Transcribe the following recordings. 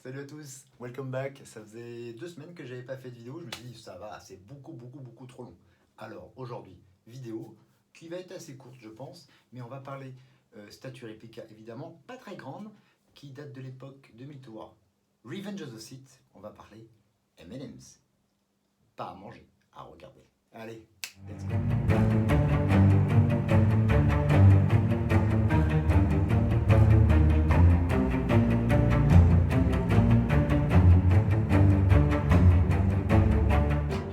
Salut à tous, welcome back. Ça faisait 2 semaines que j'avais pas fait de vidéo, je me suis dit ça va, c'est beaucoup trop long. Alors aujourd'hui, vidéo qui va être assez courte je pense, mais on va parler statue réplica évidemment, pas très grande, qui date de l'époque 2003. Revenge of the Sith, on va parler M&M's. Pas à manger, à regarder. Allez, let's go.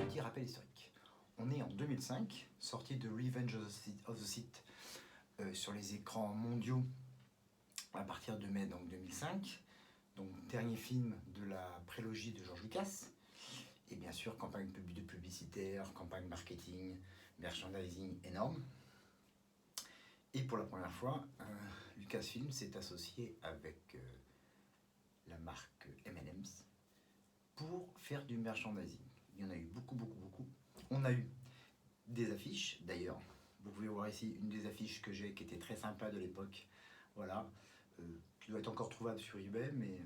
Petit rappel historique. On est en 2005, sortie de Revenge of the Sith sur les écrans mondiaux à partir de mai donc 2005. Donc dernier film de la prélogie de George Lucas. Et bien sûr, campagne de publicitaire, campagne marketing, merchandising énorme. Et pour la première fois, Lucasfilm s'est associé avec la marque M&M's pour faire du merchandising. Il y en a eu beaucoup. On a eu des affiches, d'ailleurs. Vous pouvez voir ici une des affiches que j'ai qui était très sympa de l'époque. Voilà, qui doit être encore trouvable sur eBay, mais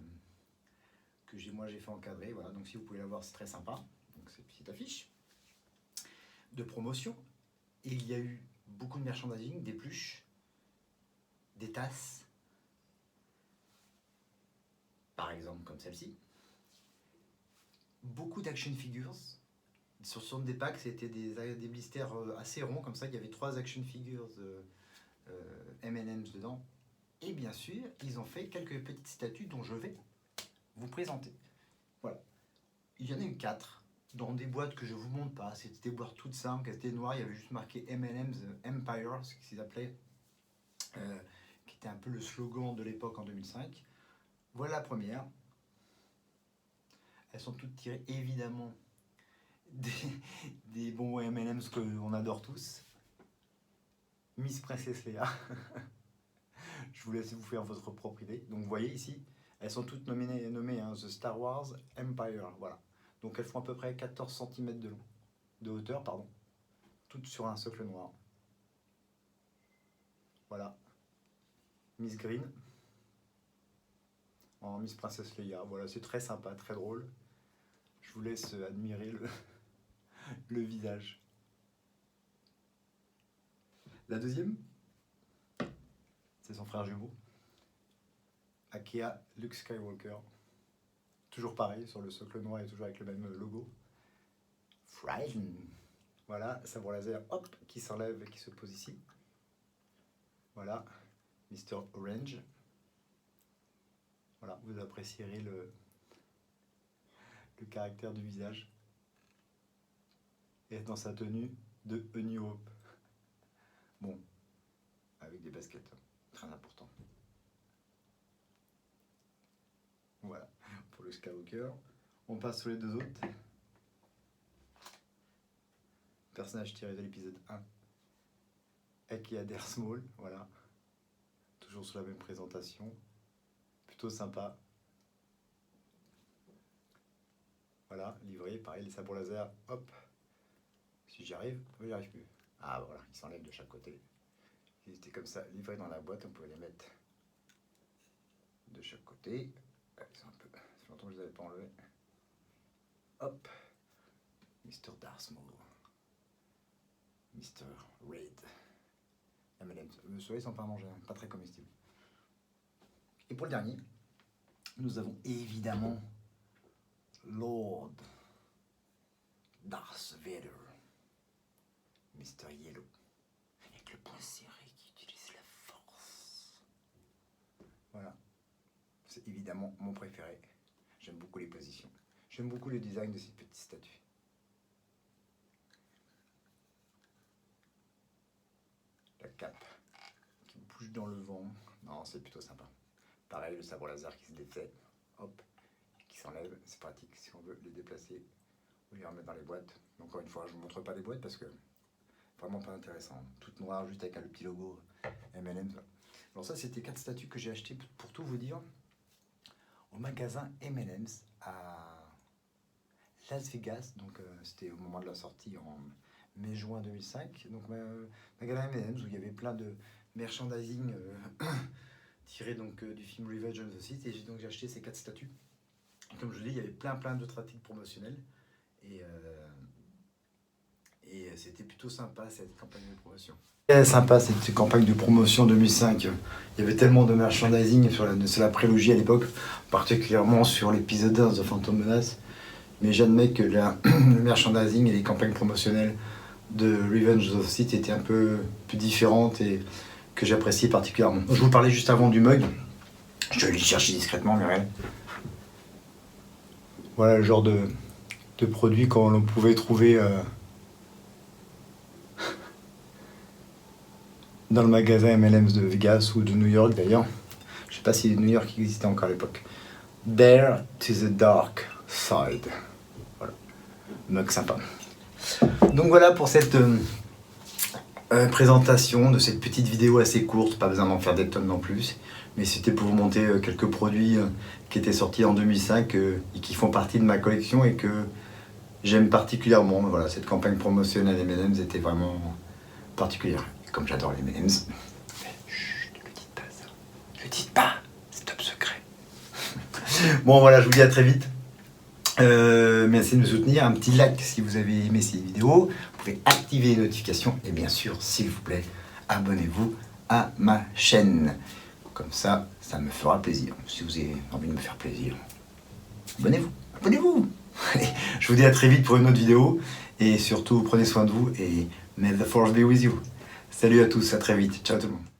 que moi j'ai fait encadrer. Voilà, donc si vous pouvez la voir, c'est très sympa. Donc cette petite affiche de promotion. Et il y a eu beaucoup de merchandising, des pluches, des tasses, par exemple comme celle-ci. Beaucoup d'action figures. Sur des packs, c'était des blisters assez ronds, comme ça, il y avait 3 action figures M&M's dedans. Et bien sûr, ils ont fait quelques petites statues dont je vais vous présenter. Voilà. Il y en a eu 4 dans des boîtes que je ne vous montre pas. C'était des boîtes toutes simples, qui étaient noires. Il y avait juste marqué M&M's Empire, ce qu'ils appelaient, qui était un peu le slogan de l'époque en 2005. Voilà la première. Elles sont toutes tirées évidemment des bons M&M's qu'on adore tous. Miss Princess Leia. Je vous laisse vous faire votre propre idée. Donc vous voyez ici, elles sont toutes nommées hein, The Star Wars Empire. Voilà. Donc elles font à peu près 14 cm de hauteur, pardon. Toutes sur un socle noir. Voilà. Miss Green. En Miss Princess Leia. Voilà, c'est très sympa, très drôle. Je vous laisse admirer le visage. La deuxième, c'est son frère jumeau. Akea Luke Skywalker. Toujours pareil, sur le socle noir et toujours avec le même logo. Frightened. Voilà, sabre laser, hop, qui s'enlève et qui se pose ici. Voilà, Mr. Orange. Voilà, vous apprécierez le caractère du visage. Et dans sa tenue de A New Hope. Bon, avec des baskets, très important. Voilà, pour le Skywalker. On passe sur les deux autres. Personnage tiré de l'épisode 1. Akea Darth Maul, voilà. Toujours sur la même présentation. Plutôt sympa. Voilà, livré, pareil, les sabres laser, hop. Si j'y arrive, j'y arrive plus. Ah voilà, ils s'enlèvent de chaque côté. Ils étaient comme ça, livrés dans la boîte, on pouvait les mettre de chaque côté. Ils sont un peu... Ça fait longtemps que je ne les avais pas enlevés. Hop. Mr. Darth Maul. Mr. Raid. M&M's. Ceux-là, ils sont pas à manger, hein, pas très comestibles. Et pour le dernier, nous avons évidemment Lord Darth Vader. Mr. Yellow. Avec le poing serré qui utilise la force. Voilà. C'est évidemment mon préféré. J'aime beaucoup les positions. J'aime beaucoup le design de cette petite statue. La cape qui bouge dans le vent. Non, c'est plutôt sympa. Pareil, le sabre laser qui se défait. Hop. Qui s'enlève. C'est pratique si on veut les déplacer ou les remettre dans les boîtes. Donc, encore une fois, je ne vous montre pas les boîtes parce que vraiment pas intéressant. Toute noire, juste avec le petit logo M&M's. Alors ça, c'était 4 statues que j'ai achetées pour tout vous dire au magasin M&M's à Las Vegas. Donc c'était au moment de la sortie en mai-juin 2005. Donc magasin M&M's où il y avait plein de merchandising tiré donc du film Revenge of the Sith. Et donc j'ai acheté ces 4 statues. Comme je vous dis, il y avait plein d'autres articles promotionnels. Et c'était plutôt sympa cette campagne de promotion. Très sympa cette campagne de promotion 2005. Il y avait tellement de merchandising sur la prélogie à l'époque, particulièrement sur l'épisode 1 de The Phantom Menace. Mais j'admets que le merchandising et les campagnes promotionnelles de Revenge of the Sith étaient un peu plus différentes et que j'appréciais particulièrement. Je vous parlais juste avant du mug. Je vais aller le chercher discrètement, Muriel. Voilà le genre de produit qu'on pouvait trouver dans le magasin M&M's de Vegas ou de New York d'ailleurs. Je sais pas si New York existait encore à l'époque. Dare to the Dark Side. Voilà, mug sympa. Donc voilà pour cette présentation de cette petite vidéo assez courte, pas besoin d'en faire des tonnes non plus. Mais c'était pour vous montrer quelques produits qui étaient sortis en 2005 et qui font partie de ma collection et que j'aime particulièrement. Voilà, cette campagne promotionnelle M&M's était vraiment particulière. Et comme j'adore les M&M's, chut, ne le dites pas ça. Ne le dites pas, c'est top secret. Bon voilà, je vous dis à très vite. Merci de me soutenir. Un petit like si vous avez aimé ces vidéos. Vous pouvez activer les notifications et bien sûr, s'il vous plaît, abonnez-vous à ma chaîne. Comme ça, ça me fera plaisir. Si vous avez envie de me faire plaisir, abonnez-vous. Abonnez-vous. Je vous dis à très vite pour une autre vidéo. Et surtout, prenez soin de vous et may the force be with you. Salut à tous, à très vite. Ciao tout le monde.